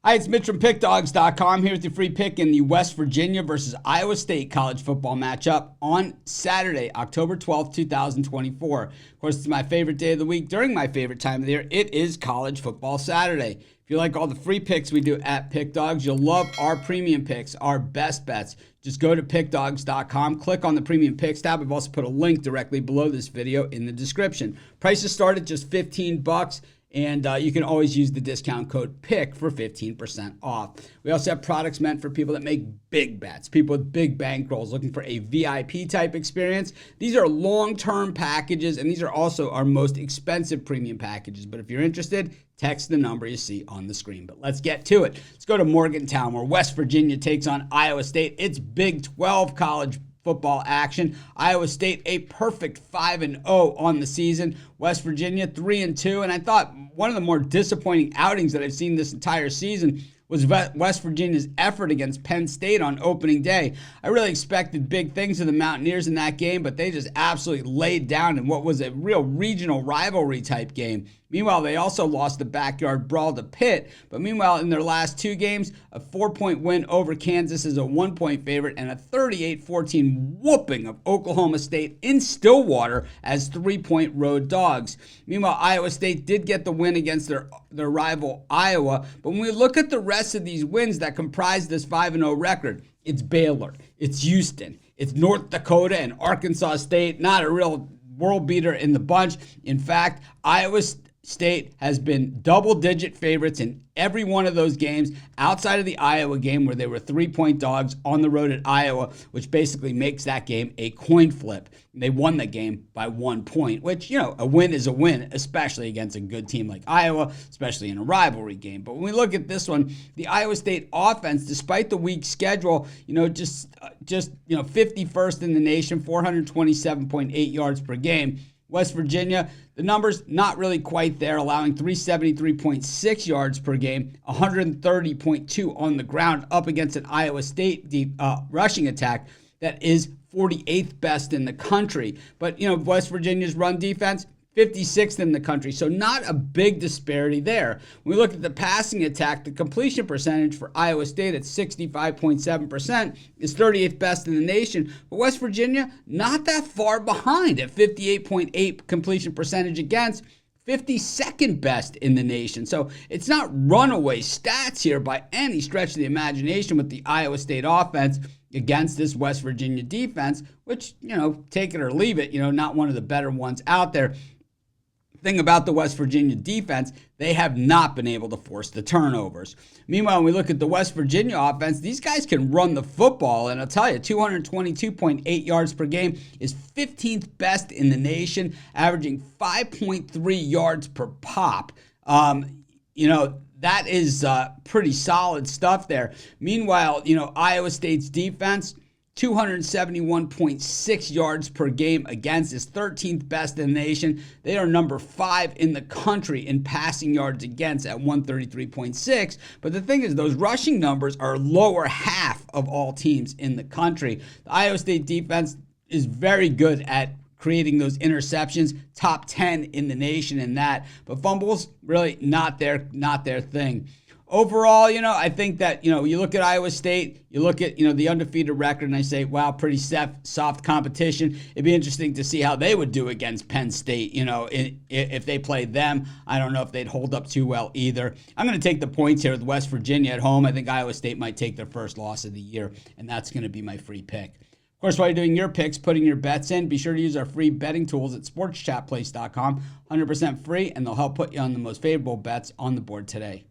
Hi, it's Mitch from Pickdawgz.com here with your free pick in the West Virginia versus Iowa State college football matchup on Saturday, October 12th, 2024. Of course, it's my favorite day of the week during my favorite time of the year. It is College Football Saturday. If you like all the free picks we do at Pick Dawgz, you'll love our premium picks, our best bets. Just go to Pickdawgz.com, click on the premium picks tab. I've also put a link directly below this video in the description. Prices start at just $15. And you can always use the discount code PICK for 15% off. We also have products meant for people that make big bets, people with big bankrolls looking for a VIP type experience. These are long-term packages, and these are also our most expensive premium packages. But if you're interested, text the number you see on the screen. But let's get to it. Let's go to Morgantown, where West Virginia takes on Iowa State. It's Big 12 college football action. Iowa State, a perfect 5-0 on the season. West Virginia, 3-2. And I thought one of the more disappointing outings that I've seen this entire season was West Virginia's effort against Penn State on opening day. I really expected big things of the Mountaineers in that game, but they just absolutely laid down in what was a real regional rivalry type game. Meanwhile, they also lost the backyard brawl to Pitt. But meanwhile, in their last two games, a 4-point win over Kansas as a 1-point favorite and a 38-14 whooping of Oklahoma State in Stillwater as 3-point road dogs. Meanwhile, Iowa State did get the win against their rival Iowa. But when we look at the rest of these wins that comprise this 5-0 record, it's Baylor, it's Houston, it's North Dakota and Arkansas State. Not a real world beater in the bunch. In fact, Iowa State has been double-digit favorites in every one of those games outside of the Iowa game where they were 3-point dogs on the road at Iowa, which basically makes that game a coin flip. They won the game by 1 point, which, a win is a win, especially against a good team like Iowa, especially in a rivalry game. But when we look at this one, the Iowa State offense, despite the weak schedule, just 51st in the nation, 427.8 yards per game. West Virginia, the numbers not really quite there, allowing 373.6 yards per game, 130.2 on the ground, up against an Iowa State rushing attack that is 48th best in the country. But, West Virginia's run defense, 56th in the country, so not a big disparity there. When we look at the passing attack, the completion percentage for Iowa State at 65.7% is 38th best in the nation, but West Virginia not that far behind at 58.8 completion percentage against 52nd best in the nation. So it's not runaway stats here by any stretch of the imagination with the Iowa State offense against this West Virginia defense, which, take it or leave it, not one of the better ones out there. Thing about the West Virginia defense, they have not been able to force the turnovers. Meanwhile, when we look at the West Virginia offense, these guys can run the football, and I'll tell you, 222.8 yards per game is 15th best in the nation, averaging 5.3 yards per pop. That is pretty solid stuff there. Meanwhile, Iowa State's defense, 271.6 yards per game against is 13th best in the nation. They are number 5 in the country in passing yards against at 133.6. But the thing is, those rushing numbers are lower half of all teams in the country. The Iowa State defense is very good at creating those interceptions, top 10 in the nation in that. But fumbles, really not their thing. Overall, I think that, you look at Iowa State, you look at, the undefeated record, and I say, wow, pretty soft competition. It'd be interesting to see how they would do against Penn State, if they played them. I don't know if they'd hold up too well either. I'm going to take the points here with West Virginia at home. I think Iowa State might take their first loss of the year, and that's going to be my free pick. Of course, while you're doing your picks, putting your bets in, be sure to use our free betting tools at sportschatplace.com. 100% free, and they'll help put you on the most favorable bets on the board today.